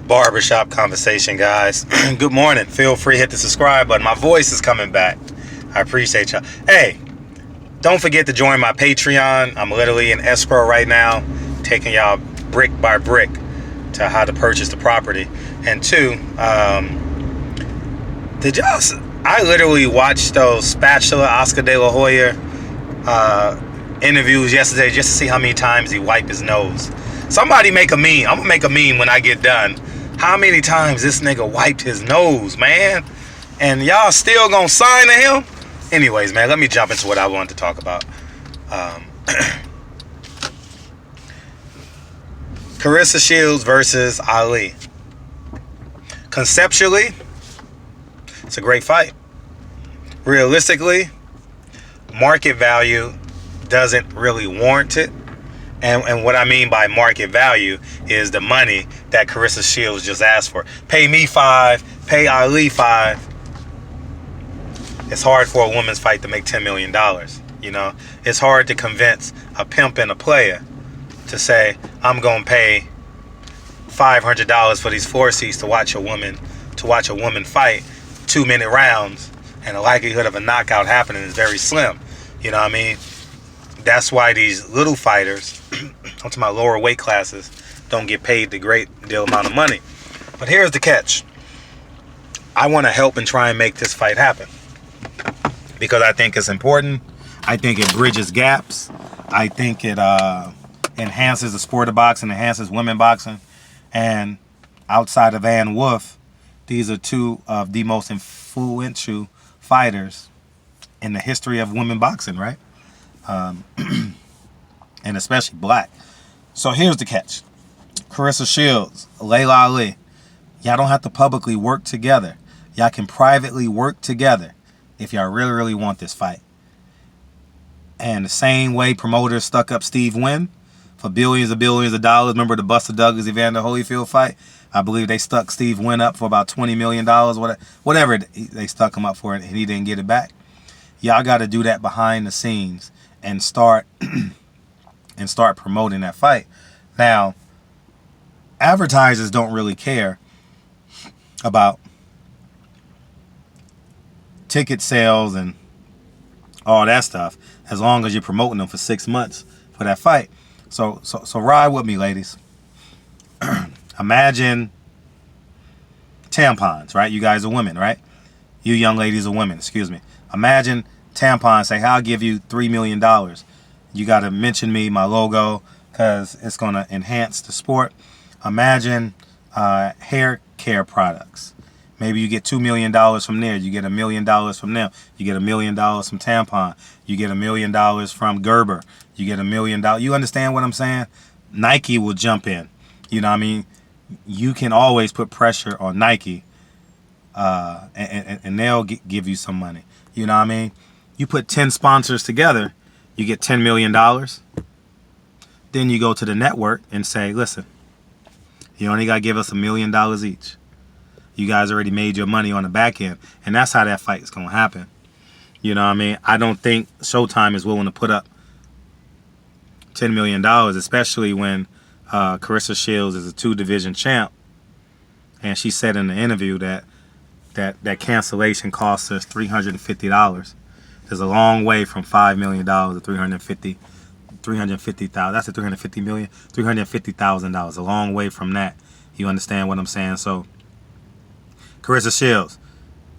barbershop conversation, guys. Good morning. Feel free to hit the subscribe button. My voice is coming back. I appreciate y'all. Hey, don't forget to join my Patreon. I'm literally in escrow right now, taking y'all brick by brick to how to purchase the property. And two, I literally watched those Spatula Oscar De La Hoya interviews yesterday just to see how many times he wiped his nose. Somebody make a meme. I'm gonna make a meme when I get done. How many times this nigga wiped his nose, man? And y'all still gonna sign to him? Anyways, man, let me jump into what I wanted to talk about. Claressa Shields versus Ali. Conceptually, it's a great fight. Realistically, market value doesn't really warrant it. And what I mean by market value is the money that Claressa Shields just asked for. Pay me $5, pay Ali $5. It's hard for a woman's fight to make $10 million. You know, it's hard to convince a pimp and a player to say, I'm gonna pay $500 for these 4 seats to watch a woman fight 2-minute rounds, and the likelihood of a knockout happening is very slim. You know what I mean? That's why these little fighters, onto my lower weight classes, don't get paid the great deal amount of money. But here's the catch. I want to help and try and make this fight happen because I think it's important. I think it bridges gaps. I think it enhances the sport of boxing, enhances women boxing. And outside of Van Wolf, these are two of the most influential fighters in the history of women boxing, right? And especially black. So here's the catch. Claressa Shields, Laila Ali, y'all don't have to publicly work together. Y'all can privately work together if y'all really, really want this fight. And the same way promoters stuck up Steve Wynn for billions of dollars. Remember the Buster Douglas Evander Holyfield fight? I believe they stuck Steve Wynn up for about $20 million, whatever they stuck him up for, and he didn't get it back. Y'all got to do that behind the scenes and start promoting that fight. Now, advertisers don't really care about ticket sales and all that stuff as long as you're promoting them for 6 months for that fight. So ride with me, ladies. Imagine tampons, right? You guys are women, right? You young ladies are women, excuse me. Imagine tampons say, hey, I'll give you $3 million. You got to mention me, my logo, because it's going to enhance the sport. Imagine hair care products. Maybe you get $2 million from there. You get $1 million from them. You get $1 million from Tampon. You get $1 million from Gerber. You get $1 million. You understand what I'm saying? Nike will jump in. You know what I mean? You can always put pressure on Nike, and they'll give you some money. You know what I mean? You put 10 sponsors together, you get $10 million. Then you go to the network and say, listen, you only got to give us $1 million each. You guys already made your money on the back end. And that's how that fight is going to happen. You know what I mean? I don't think Showtime is willing to put up $10 million, especially when Claressa Shields is a 2-division champ. And she said in the interview that cancellation costs us $350. There's a long way from $5 million to $350,000. That's a $350 million, $350,000. A long way from that. You understand what I'm saying? So, Claressa Shields,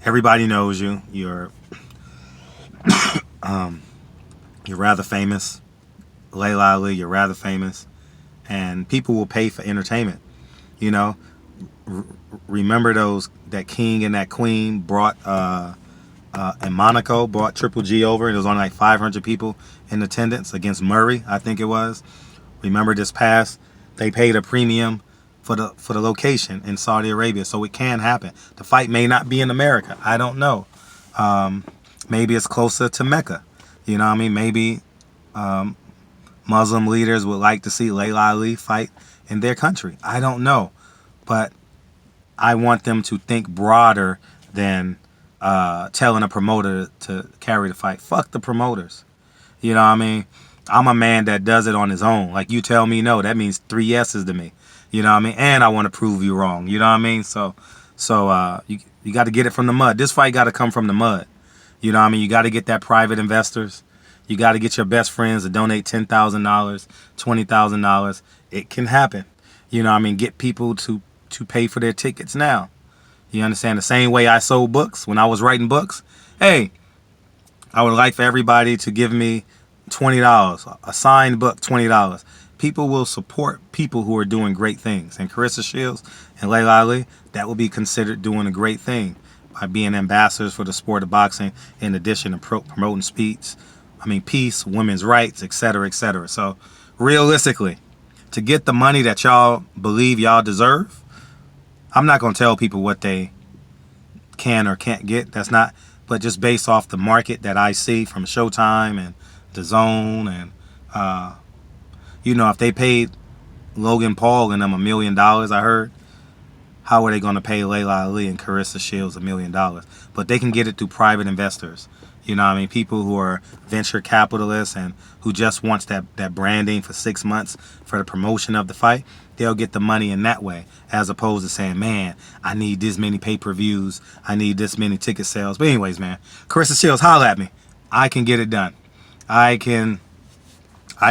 everybody knows you. You're rather famous. Laila Ali, you're rather famous, and people will pay for entertainment. You know, remember that king and that queen brought in Monaco, brought Triple G over, and there was only like 500 people in attendance against Murray, I think it was. Remember this past, they paid a premium for the location in Saudi Arabia, so it can happen. The fight may not be in America. I don't know. Maybe it's closer to Mecca. You know what I mean? Maybe Muslim leaders would like to see Laila Ali fight in their country. I don't know. But I want them to think broader than telling a promoter to carry the fight. Fuck the promoters. You know what I mean? I'm a man that does it on his own. Like, you tell me no, that means 3 yeses to me. You know what I mean? And I want to prove you wrong. You know what I mean? So you got to get it from the mud. This fight got to come from the mud. You know what I mean? You got to get that private investors. You got to get your best friends to donate $10,000, $20,000. It can happen. You know what I mean? Get people to pay for their tickets now. You understand? The same way I sold books when I was writing books. Hey, I would like for everybody to give me $20. A signed book, $20. People will support people who are doing great things. And Claressa Shields and Laila Ali, that will be considered doing a great thing by being ambassadors for the sport of boxing, in addition to promoting peace, women's rights, etc., etc. So realistically, to get the money that y'all believe y'all deserve, I'm not going to tell people what they can or can't get. That's not, but just based off the market that I see from Showtime and DAZN, and if they paid Logan Paul and them $1 million, I heard, how are they going to pay Laila Ali and Claressa Shields $1 million? But they can get it through private investors. You know what I mean? People who are venture capitalists and who just wants that branding for 6 months for the promotion of the fight, they'll get the money in that way, as opposed to saying, man, I need this many pay-per-views, I need this many ticket sales. But anyways, man, Claressa Shields, holla at me. I can get it done. I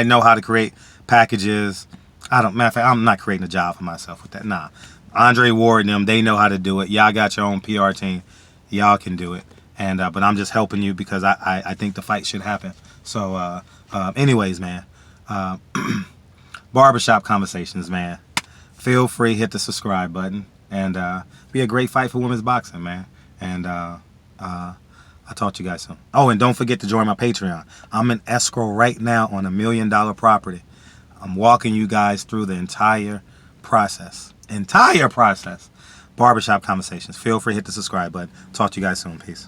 know how to create packages. Matter of fact, I'm not creating a job for myself with that. Nah. Andre Ward and them, they know how to do it. Y'all got your own PR team. Y'all can do it. And but I'm just helping you because I think the fight should happen. So anyways, man, barbershop conversations, man. Feel free, hit the subscribe button, and be a great fight for women's boxing, man. And I'll talk to you guys soon. Oh, and don't forget to join my Patreon. I'm in escrow right now on $1 million property. I'm walking you guys through the entire process. Barbershop conversations. Feel free, hit the subscribe button. Talk to you guys soon. Peace.